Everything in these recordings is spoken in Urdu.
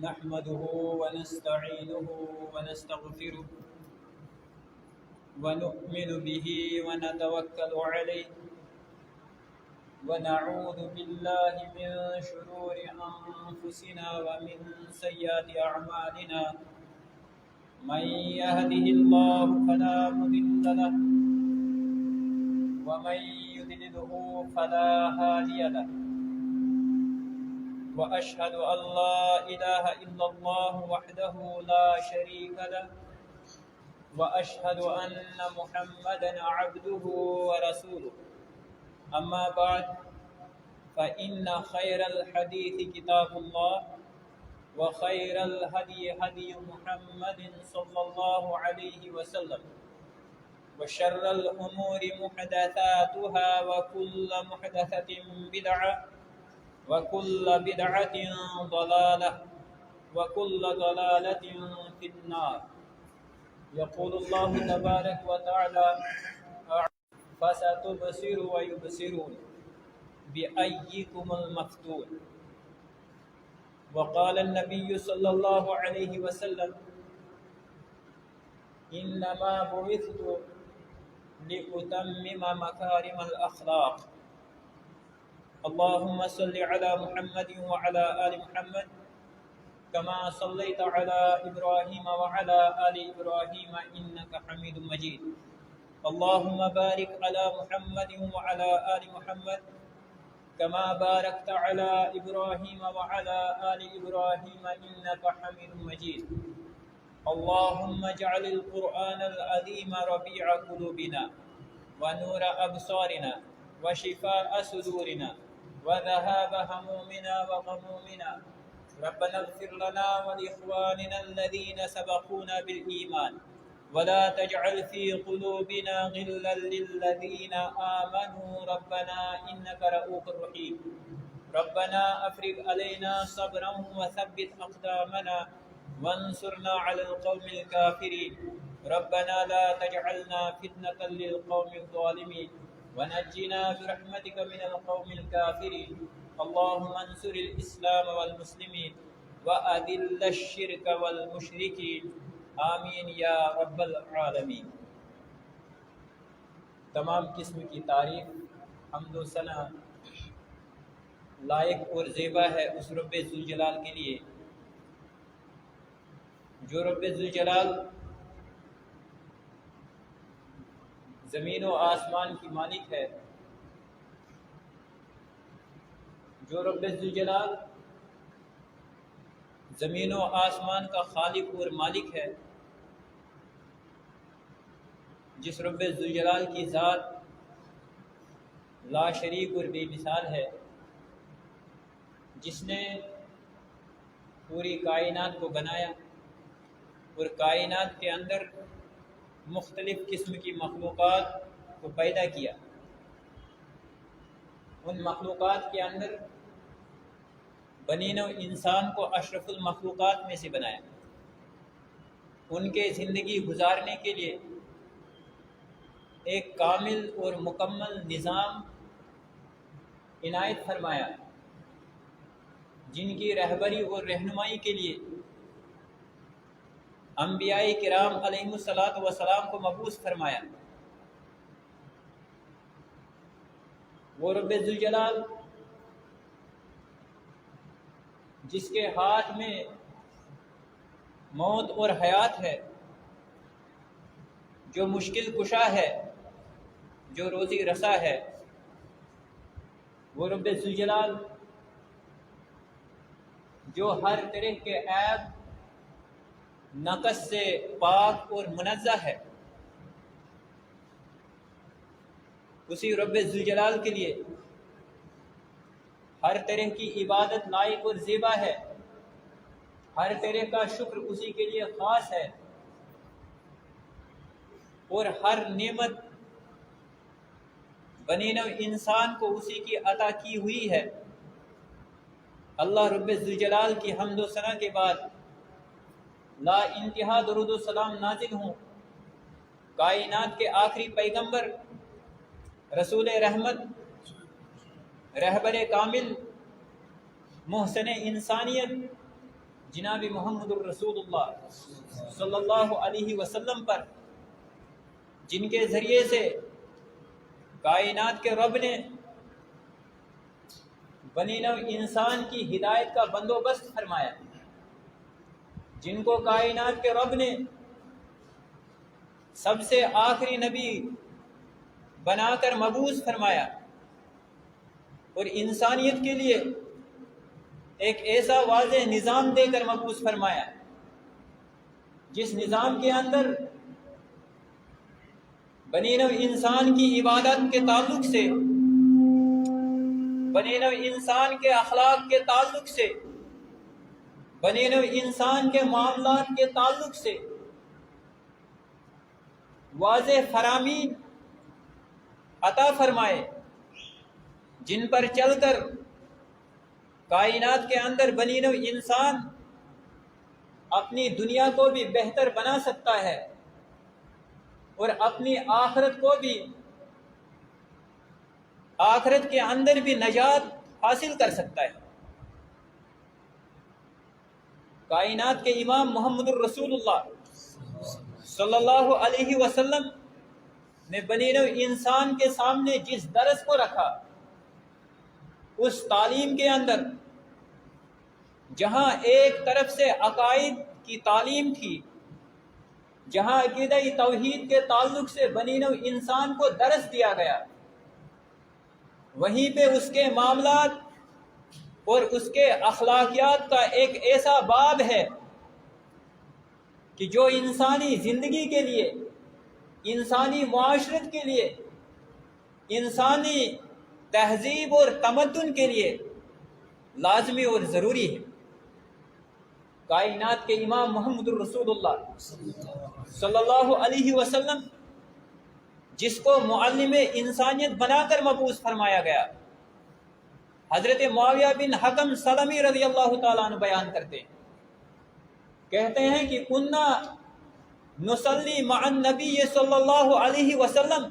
نحمده ونستعينه ونستغفره ونؤمن به ونتوكل عليه ونعوذ بالله من شرور أنفسنا ومن سيئات أعمالنا من يهده الله فلا مضل له ومن يضلله فلا هادي له وأشهد أن لا إله إلا الله وحده لا شريك له وأشهد أن محمدا عبده ورسوله أما بعد فإن خير الحديث كتاب الله وخير الهدي هدي محمد صلى الله عليه وسلم وشر الأمور محدثاتها وكل محدثة بدعة وكل بدعة ضلالة وكل ضلالة في النار. يقول الله تبارك وتعالى فستبصر ويبصرون بأيكم المفتون. وقال النبي صلى الله عليه وسلم إنما بعثت لأتمم مكارم الأخلاق. اللهم صل على محمد وعلى آل محمد كما صليت على إبراهيم وعلى آل إبراهيم إنك حميد مجيد. اللهم بارك على محمد وعلى آل محمد كما باركت على إبراهيم وعلى آل إبراهيم إنك حميد مجيد. اللهم اجعل القرآن العظيم ربيع قلوبنا ونور أبصارنا وشفاء صدورنا وذهاب همومنا وغمومنا. ربنا اغفر لنا ولإخواننا الذين سبقونا بالإيمان ولا تجعل في قلوبنا غلا للذين آمنوا ربنا إنك رؤوف رحيم. ربنا أفرغ علينا صبرا وثبت أقدامنا وانصرنا على القوم الكافرين. ربنا لا تجعلنا فتنة للقوم الظالمين ونجنا برحمتك من القوم الكافرين. اللهم انصر الإسلام والمسلمين وأذل الشرك والمشركين. آمین یا رب العالمین. تمام قسم کی تعریف حمد و ثنا لائق اور زیبا ہے اس رب ذوالجلال کے لیے جو رب ذوالجلال زمین و آسمان کی مالک ہے، جو رب ذوالجلال زمین و آسمان کا خالق اور مالک ہے، جس رب ذوالجلال کی ذات لا شریک اور بے مثال ہے، جس نے پوری کائنات کو بنایا اور کائنات کے اندر مختلف قسم کی مخلوقات کو پیدا کیا. ان مخلوقات کے اندر بنی نوع انسان کو اشرف المخلوقات میں سے بنایا. ان کے زندگی گزارنے کے لیے ایک کامل اور مکمل نظام عنایت فرمایا، جن کی رہبری اور رہنمائی کے لیے انبیاء کرام علیہم الصلاۃ والسلام کو مبعوث فرمایا. وہ رب ذوالجلال جس کے ہاتھ میں موت اور حیات ہے، جو مشکل کشا ہے، جو روزی رسا ہے، وہ رب ذوالجلال جو ہر طرح کے عیب نقص سے پاک اور منزہ ہے، اسی رب ذوالجلال کے لیے ہر طرح کی عبادت لائق اور زیبا ہے، ہر طرح کا شکر اسی کے لیے خاص ہے، اور ہر نعمت بنی نوع انسان کو اسی کی عطا کی ہوئی ہے. اللہ رب ذوالجلال کی حمد و ثنا کے بعد لا انتہا درود و سلام نازل ہوں کائنات کے آخری پیغمبر رسول رحمت، رہبر کامل، محسن انسانیت، جناب محمد الرسول اللہ صلی اللہ علیہ وسلم پر، جن کے ذریعے سے کائنات کے رب نے بنی نوع انسان کی ہدایت کا بندوبست فرمایا، جن کو کائنات کے رب نے سب سے آخری نبی بنا کر مبعوث فرمایا، اور انسانیت کے لیے ایک ایسا واضح نظام دے کر مبعوث فرمایا، جس نظام کے اندر بنی نوع انسان کی عبادت کے تعلق سے، بنی نوع انسان کے اخلاق کے تعلق سے، بنی نوع انسان کے معاملات کے تعلق سے واضح فرامین عطا فرمائے، جن پر چل کر کائنات کے اندر بنی نوع انسان اپنی دنیا کو بھی بہتر بنا سکتا ہے اور اپنی آخرت کو بھی، آخرت کے اندر بھی نجات حاصل کر سکتا ہے۔ کائنات کے امام محمد الرسول اللہ صلی اللہ علیہ وسلم نے بنی نوع انسان کے سامنے جس درس کو رکھا، اس تعلیم کے اندر جہاں ایک طرف سے عقائد کی تعلیم تھی، جہاں عقیدہ توحید کے تعلق سے بنی نوع انسان کو درس دیا گیا، وہیں پہ اس کے معاملات اور اس کے اخلاقیات کا ایک ایسا باب ہے کہ جو انسانی زندگی کے لیے، انسانی معاشرت کے لیے، انسانی تہذیب اور تمدن کے لیے لازمی اور ضروری ہے۔ کائنات کے امام محمد الرسول اللہ صلی اللہ علیہ وسلم، جس کو معلم انسانیت بنا کر مبعوث فرمایا گیا، حضرت معاویہ بن حکم سلمی رضی اللہ تعالیٰ عنہ بیان کرتے ہیں، کہتے ہیں کہ کنا نصلی مع النبی صلی اللہ علیہ وسلم،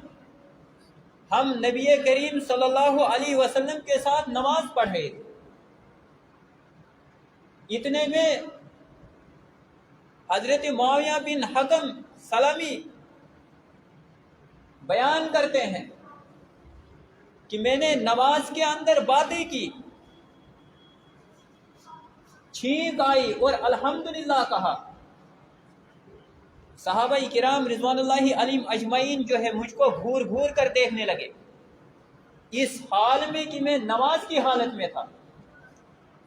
ہم نبی کریم صلی اللہ علیہ وسلم کے ساتھ نماز پڑھ رہے تھے، اتنے میں حضرت معاویہ بن حکم سلمی بیان کرتے ہیں کہ میں نے نماز کے اندر باتیں کی، چھینک آئی اور الحمدللہ کہا۔ صحابہ کرام رضوان اللہ علیہم اجمعین جو ہے مجھ کو گھور گھور کر دیکھنے لگے، اس حال میں کہ میں نماز کی حالت میں تھا۔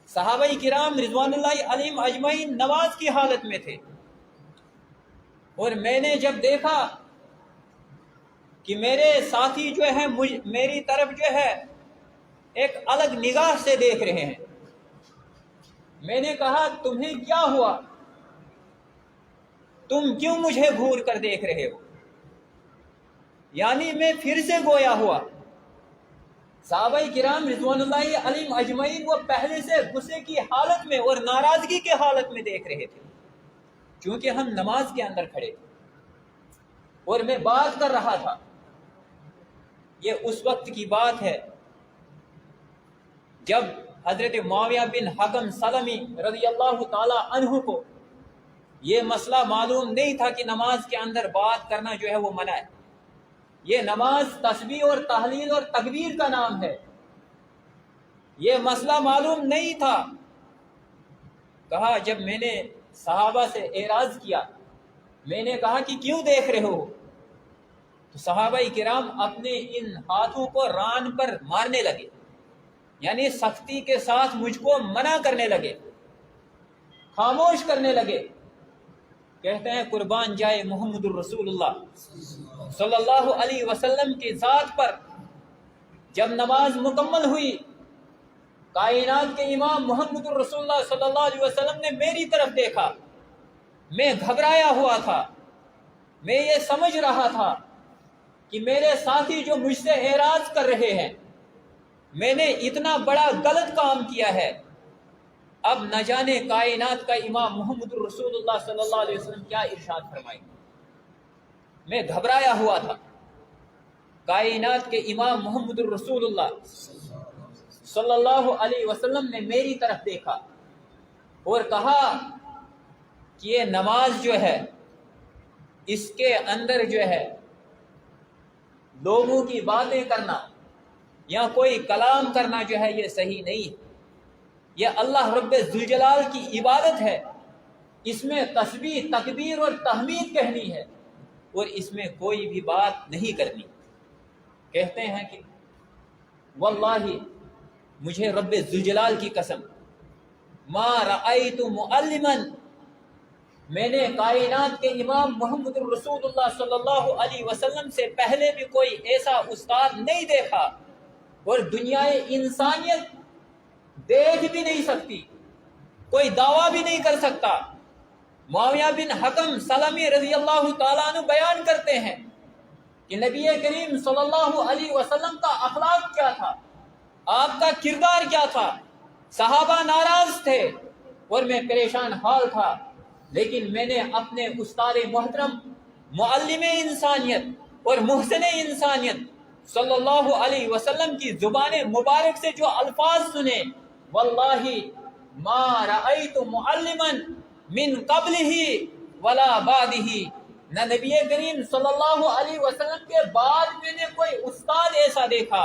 صحابہ کرام رضوان اللہ علیہم اجمعین نماز کی حالت میں تھے، اور میں نے جب دیکھا کہ میرے ساتھی جو ہے میری طرف جو ہے ایک الگ نگاہ سے دیکھ رہے ہیں، میں نے کہا تمہیں کیا ہوا، تم کیوں مجھے گھور کر دیکھ رہے ہو؟ یعنی میں پھر سے گویا ہوا۔ صحابہ کرام رضوان اللہ علیہم اجمعین وہ پہلے سے غصے کی حالت میں اور ناراضگی کے حالت میں دیکھ رہے تھے، چونکہ ہم نماز کے اندر کھڑے تھے اور میں بات کر رہا تھا۔ یہ اس وقت کی بات ہے جب حضرت معاویہ بن حکم سلمی رضی اللہ تعالی عنہ کو یہ مسئلہ معلوم نہیں تھا کہ نماز کے اندر بات کرنا جو ہے وہ منع ہے۔ یہ نماز تسبیح اور تحلیل اور تکبیر کا نام ہے، یہ مسئلہ معلوم نہیں تھا۔ کہا جب میں نے صحابہ سے اعراض کیا، میں نے کہا کہ کیوں دیکھ رہے ہو، تو صحابہ کرام اپنے ان ہاتھوں کو ران پر مارنے لگے، یعنی سختی کے ساتھ مجھ کو منع کرنے لگے، خاموش کرنے لگے۔ کہتے ہیں قربان جائے محمد الرسول اللہ صلی اللہ علیہ وسلم کی ذات پر، جب نماز مکمل ہوئی، کائنات کے امام محمد الرسول اللہ صلی اللہ علیہ وسلم نے میری طرف دیکھا، میں گھبرایا ہوا تھا، میں یہ سمجھ رہا تھا کہ میرے ساتھی جو مجھ سے اعراض کر رہے ہیں، میں نے اتنا بڑا غلط کام کیا ہے، اب نہ جانے کائنات کا امام محمد الرسول اللہ صلی اللہ علیہ وسلم کیا ارشاد فرمائیں۔ میں گھبرایا ہوا تھا۔ کائنات کے امام محمد الرسول اللہ صلی اللہ علیہ وسلم نے میری طرف دیکھا، اور کہا کہ یہ نماز جو ہے اس کے اندر جو ہے لوگوں کی باتیں کرنا یا کوئی کلام کرنا جو ہے یہ صحیح نہیں ہے، یہ اللہ رب ذوالجلال کی عبادت ہے، اس میں تسبیح تکبیر اور تحمید کہنی ہے اور اس میں کوئی بھی بات نہیں کرنی۔ کہتے ہیں کہ واللہ مجھے رب ذوالجلال کی قسم ما رأیت معلما، میں نے کائنات کے امام محمد الرسول اللہ صلی اللہ علیہ وسلم سے پہلے بھی کوئی ایسا استاد نہیں دیکھا اور دنیا انسانیت دیکھ بھی نہیں سکتی، کوئی دعویٰ بھی نہیں کر سکتا۔ معاویہ بن حکم سلمی رضی اللہ تعالیٰ عنہ بیان کرتے ہیں کہ نبی کریم صلی اللہ علیہ وسلم کا اخلاق کیا تھا، آپ کا کردار کیا تھا۔ صحابہ ناراض تھے اور میں پریشان حال تھا، لیکن میں نے اپنے استاد محترم معلم انسانیت اور محسن انسانیت صلی اللہ علیہ وسلم کی زبان مبارک سے جو الفاظ سنے، واللہ ما رأیت معلما من قبلہ ولا بعدہ، نہ نبی کریم صلی اللہ علیہ وسلم کے بعد میں نے کوئی استاد ایسا دیکھا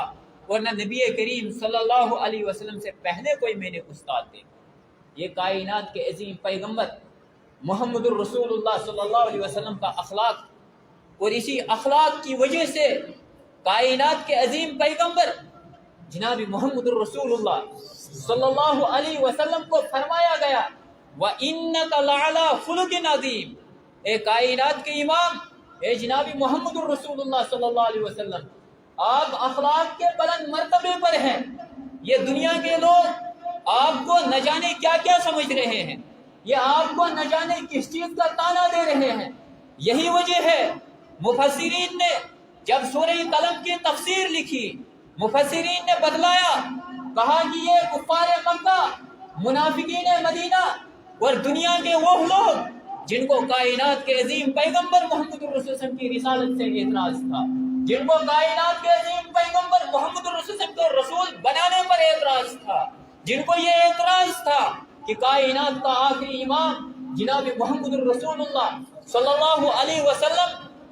اور نہ نبی کریم صلی اللہ علیہ وسلم سے پہلے کوئی میں نے استاد دیکھا۔ یہ کائنات کے عظیم پیغمبر محمد الرسول اللہ صلی اللہ علیہ وسلم کا اخلاق، اور اسی اخلاق کی وجہ سے کائنات کے عظیم پیغمبر جناب محمد الرسول اللہ صلی اللہ علیہ وسلم کو فرمایا گیا وَإِنَّكَ لَعَلَىٰ خُلُقٍ عَظِيمٍ، اے کائنات کے امام، اے جناب محمد الرسول اللہ صلی اللہ علیہ وسلم، آپ اخلاق کے بلند مرتبے پر ہیں۔ یہ دنیا کے لوگ آپ کو نہ جانے کیا کیا سمجھ رہے ہیں، یہ آپ کو نہ جانے کس چیز کا تانا دے رہے ہیں۔ یہی وجہ ہے مفسرین نے جب سورہ قلم کی تفسیر لکھی، مفسرین نے بتلایا، کہا کہ یہ کفار مکہ، منافقین مدینہ اور دنیا کے وہ لوگ جن کو کائنات کے عظیم پیغمبر محمد الرسول صلی اللہ علیہ وسلم کی رسالت سے اعتراض تھا، جن کو کائنات کے عظیم پیغمبر محمد الرسول صلی اللہ علیہ وسلم کو رسول بنانے پر اعتراض تھا، جن کو یہ اعتراض تھا کہ کائنات کا آخری امام جناب محمد الرسول اللہ صلی اللہ علیہ وسلم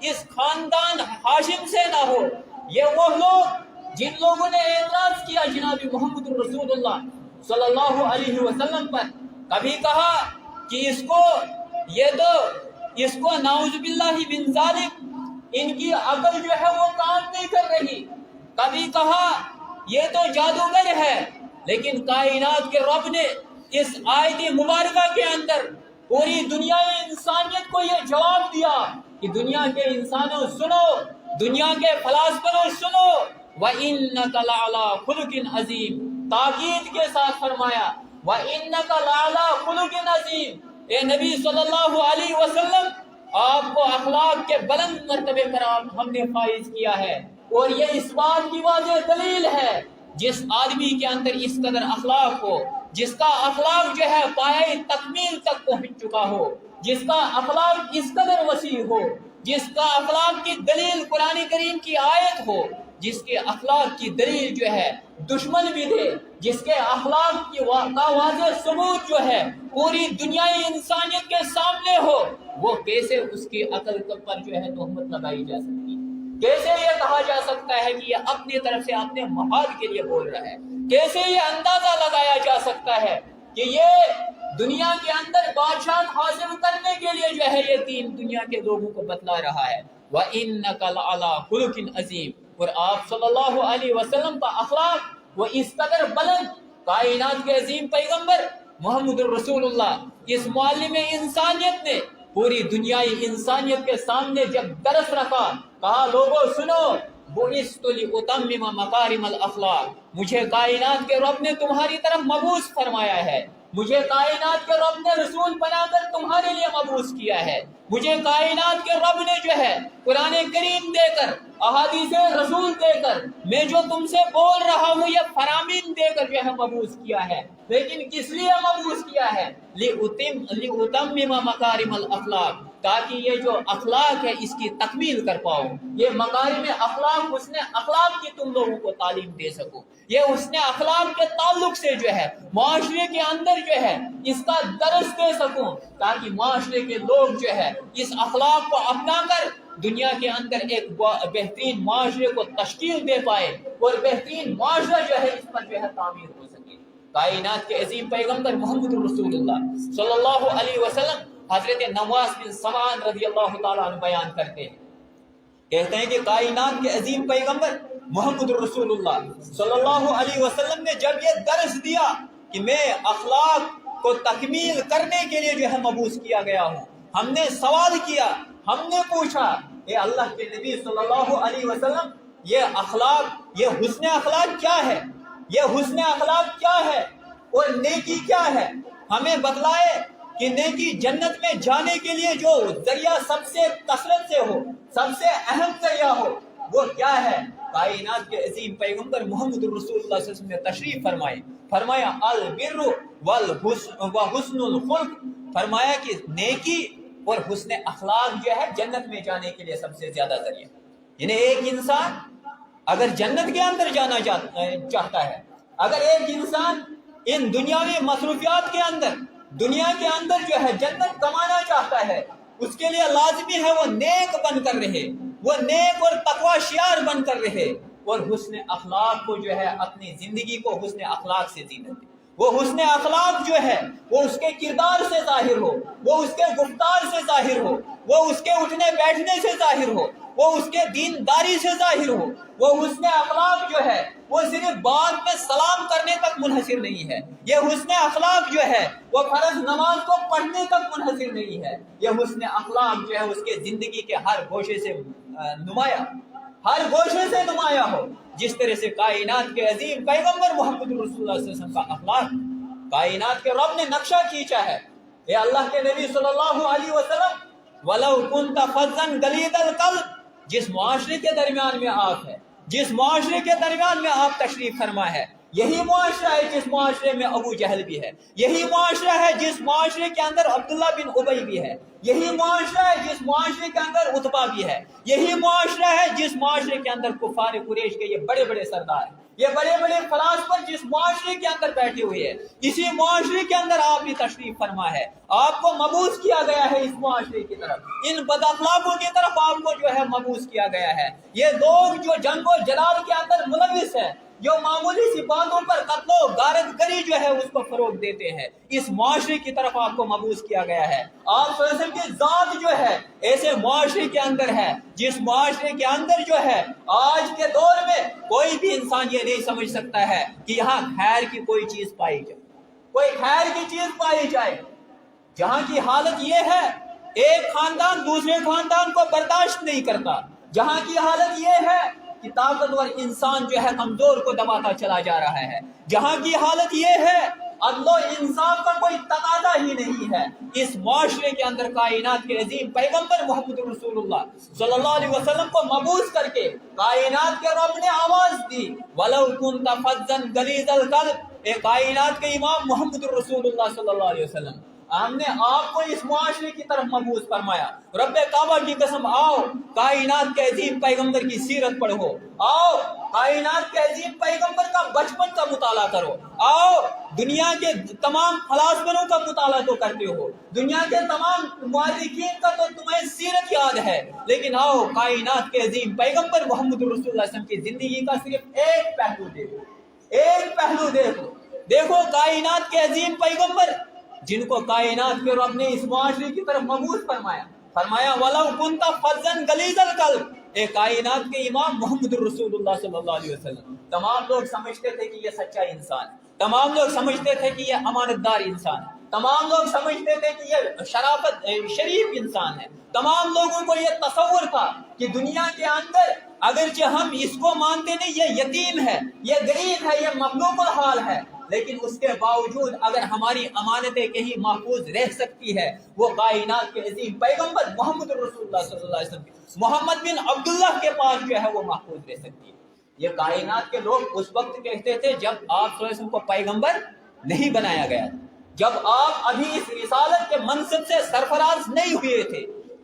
اس خاندان ہاشم سے نہ ہو۔ یہ وہ لوگ جن لوگوں نے اعتراض کیا جناب محمد الرسول اللہ صلی اللہ علیہ وسلم پر، کبھی کہا کہ اس کو نعوذ باللہ من ذالک، ان کی عقل جو ہے وہ کام نہیں کر رہی، کبھی کہا یہ تو جادوگر ہے، لیکن کائنات کے رب نے اس آیت مبارکہ کے اندر پوری دنیا انسانیت کو یہ جواب دیا کہ دنیا کے انسانوں سنو، دنیا کے فلاسفوں سنو، وَإِنَّكَ لَعَلَىٰ خُلُقٍ عَظِيمٍ، تاکید کے ساتھ فرمایا وَإِنَّكَ لَعَلَىٰ خُلُقٍ عَظِيمٍ، اے نبی صلی اللہ علیہ وسلم، آپ کو اخلاق کے بلند مرتبے پر ہم نے فائز کیا ہے، اور یہ اس بات کی واضح دلیل ہے جس آدمی کے اندر اس قدر اخلاق ہو، جس کا اخلاق جو ہے پائے تکمیل تک پہنچ چکا ہو، جس کا اخلاق اس قدر وسیع ہو، جس کا اخلاق کی دلیل قرآن کریم کی آیت ہو، جس کے اخلاق کی دلیل جو ہے دشمن بھی دے، جس کے اخلاق کی واضح ثبوت جو ہے پوری دنیا انسانیت کے سامنے ہو، وہ کیسے اس کی عقل پر جو ہے تہمت لگائی جا سکتی ہے؟ کیسے یہ کہا جا سکتا ہے کہ یہ اپنی طرف سے اپنے مفاد کے لیے بول رہا ہے؟ کیسے یہ اندازہ لگایا جا سکتا ہے کہ یہ دنیا کے اندر بادشاہت حاصل کرنے کے لیے جو ہے یہ دین دنیا کے لوگوں کو بتلا رہا ہے؟ وَإِنَّكَ لَعَلَىٰ خُلُقٍ عَظِيمٍ، اور آپ صلی اللہ علیہ وسلم کا اخلاق وہ اس قدر بلند، کائنات کے عظیم پیغمبر محمد الرسول اللہ اس معلم انسانیت نے پوری دنیائی انسانیت کے سامنے جب درس رکھا، کہا لوگوں سنو، بُعِثْتُ لِأُتَمِّمَ مَكَارِمَ الْأَخْلَاقِ، مجھے کائنات کے رب نے تمہاری طرف مبعوث فرمایا ہے، مجھے کائنات کے رب نے رسول بنا کر تمہارے لیے مبعوث کیا ہے، مجھے کائنات کے رب نے جو ہے قرآن کریم دے کر، احادیث رسول دے کر، میں جو تم سے بول رہا ہوں یہ فرامین دے کر جو ہے مبعوث کیا ہے، لیکن کس لیے مبعوث کیا ہے؟ لِأُتَمِّمَ مَكَارِمَ الْأَخْلَاقِ، تاکہ یہ جو اخلاق ہے اس کی تکمیل کر پاؤ، یہ مکارم اخلاق، حسن اخلاق کی تم لوگوں کو تعلیم دے سکو، یہ حسن اخلاق کے تعلق سے جو ہے معاشرے کے اندر جو ہے اس کا درس دے سکوں، تاکہ معاشرے کے لوگ جو ہے اس اخلاق کو اپنا کر دنیا کے اندر ایک بہترین معاشرے کو تشکیل دے پائے اور بہترین معاشرہ جو ہے اس پر جو ہے تعمیر ہو سکے۔ کائنات کے عظیم پیغمبر محمد رسول اللہ صلی اللہ علیہ وسلم حضرت نواس بن سمعان رضی اللہ تعالیٰ عنہ بیان کرتے ہیں، کہتے ہیں کہ کائنات کے عظیم پیغمبر محمد رسول اللہ صلی اللہ علیہ وسلم نے جب یہ درس دیا کہ میں اخلاق کو تکمیل کرنے کے لیے جو ہے مبعوث کیا گیا ہوں، ہم نے سوال کیا، ہم نے پوچھا اے اللہ کے نبی صلی اللہ علیہ وسلم یہ اخلاق، یہ حسن اخلاق کیا ہے، یہ حسن اخلاق کیا ہے اور نیکی کیا ہے، ہمیں بتلائے کہ نیکی جنت میں جانے کے لیے جو ذریعہ سب سے کثرت سے ہو، سب سے اہم ذریعہ ہو، وہ کیا ہے۔ کائنات کے عظیم پیغمبر محمد رسول اللہ صلی اللہ علیہ وسلم نے تشریف فرمایا البر وحسن الخلق، فرمایا کہ نیکی اور حسن اخلاق جو ہے جنت میں جانے کے لیے سب سے زیادہ ذریعہ۔ یعنی ایک انسان اگر جنت کے اندر جانا چاہتا ہے، اگر ایک انسان ان دنیاوی مصروفیات کے اندر، دنیا کے اندر جو ہے جنت کمانا چاہتا ہے، اس کے لیے لازمی ہے وہ نیک بن کر رہے، وہ نیک اور تقوی شیار بن کر رہے اور حسن اخلاق کو جو ہے اپنی زندگی کو حسن اخلاق سے زینت دے۔ وہ حسن اخلاق جو ہے وہ اس کے کردار سے ظاہر ہو، وہ اس کے گفتار سے ظاہر ہو، وہ اس کے اٹھنے بیٹھنے سے ظاہر ہو، وہ اس کے دینداری سے ظاہر ہو۔ وہ حسن اخلاق جو ہے وہ صرف بعد میں سلام کرنے تک منحصر نہیں ہے، یہ حسن اخلاق جو ہے وہ فرض نماز کو پڑھنے تک منحصر نہیں ہے، یہ حسن اخلاق جو ہے اس کے زندگی کے ہر گوشے سے نمایاں، ہر گوشے سے نمایاں ہو۔ جس طرح سے کائنات کے عظیم پیغمبر محمد رسول اللہ صلی اللہ علیہ وسلم کا اخلاق کائنات کے رب نے نقشہ کھینچا ہے۔ اے اللہ کے نبی صلی اللہ علیہ وسلم وَلَوْ كُنْتَ فَظًّا غَلِيظَ الْقَلْبِ، جس معاشرے کے درمیان میں آپ ہے، جس معاشرے کے درمیان میں آپ تشریف فرما ہے، یہی معاشرہ ہے جس معاشرے میں ابو جہل بھی ہے، یہی معاشرہ ہے جس معاشرے کے اندر عبداللہ بن ابی بھی ہے، یہی معاشرہ ہے جس معاشرے کے اندر عتبہ بھی ہے، یہی معاشرہ ہے جس معاشرے کے اندر کفار قریش کے یہ بڑے بڑے سردار ہیں، یہ بڑے بڑے فلاسفہ جس معاشرے کے اندر بیٹھے ہوئے ہیں، اسی معاشرے کے اندر آپ بھی تشریف فرما ہے، آپ کو مبعوث کیا گیا ہے اس معاشرے کی طرف، ان بد اخلاقوں کی طرف آپ کو جو ہے مبعوث کیا گیا ہے۔ یہ لوگ جو جنگ و جلال کے اندر ملوث ہے، جو معمولی سی باتوں پر قتل و غارت گری جو ہے اس کو فروغ دیتے ہیں، اس معاشرے کی طرف آپ کو مبعوث کیا گیا ہے۔ آپ صلی اللہ علیہ وسلم کی ذات جو ہے ایسے معاشرے کے اندر ہے جس معاشرے کے اندر جو ہے آج کے دور میں کوئی بھی انسان یہ نہیں سمجھ سکتا ہے کہ یہاں خیر کی کوئی چیز پائی جائے، کوئی خیر کی چیز پائی جائے، جہاں کی حالت یہ ہے ایک خاندان دوسرے خاندان کو برداشت نہیں کرتا، جہاں کی حالت یہ ہے کہ طاقتور انسان جو ہے کمزور کو دباتا چلا جا رہا ہے، جہاں کی حالت یہ ہے عدل و انصاف کا کوئی تقاضا ہی نہیں ہے، اس معاشرے کے اندر کائنات کے عظیم پیغمبر محمد رسول اللہ صلی اللہ علیہ وسلم کو مبعوث کر کے کائنات کے رب نے آواز دی وَلَوْ كُنْتَ فَظًّا غَلِيظَ الْقَلْبِ، اے کائنات کے امام محمد رسول اللہ صلی اللہ علیہ وسلم، ہم نے آپ کو اس معاشرے کی طرف مبعوث فرمایا، رب کعبہ کی قسم آؤ کائنات کے عظیم پیغمبر کی سیرت پڑھو، آؤ کائنات کے عظیم پیغمبر کا بچپن کا مطالعہ کرو، آؤ دنیا کے تمام فلاسفوں کا مطالعہ تو کرتے ہو، دنیا کے تمام مورخین کا تو تمہیں سیرت یاد ہے، لیکن آؤ کائنات کے عظیم پیغمبر محمد رسول اللہ صلی اللہ علیہ وسلم کی زندگی کا صرف ایک پہلو دیکھو، ایک پہلو دیکھو، دیکھو کائنات کے عظیم پیغمبر جن کو کائنات کے رب نے اس معاشرے کی طرف مبعوث فرمایا وَلَوْ كُنْتَ فَظًّا غَلِيظَ الْقَلْبِ، اے کائنات کے امام محمد رسول اللہ صلی اللہ علیہ وسلم۔ تمام لوگ سمجھتے تھے کہ یہ سچا انسان ہے، تمام لوگ سمجھتے تھے کہ یہ امانت دار انسان ہے، تمام لوگ سمجھتے تھے کہ یہ شریف انسان ہے، تمام لوگوں کو یہ تصور تھا کہ دنیا کے اندر اگرچہ ہم اس کو مانتے نہیں، یہ یتیم ہے، یہ غریب ہے، یہ مملوک الحال ہے، لیکن اس کے باوجود اگر ہماری امانتیں کہیں محفوظ رہ سکتی ہے وہ کائنات کے عظیم پیغمبر محمد رسول اللہ صلی اللہ علیہ وسلم محمد بن عبداللہ کے پاس جو ہے وہ محفوظ رہ سکتی ہے۔ یہ کائنات کے لوگ اس وقت کہتے تھے جب آپ صلی اللہ علیہ وسلم کو پیغمبر نہیں بنایا گیا، جب آپ ابھی اس رسالت کے منصب سے سرفراز نہیں ہوئے تھے،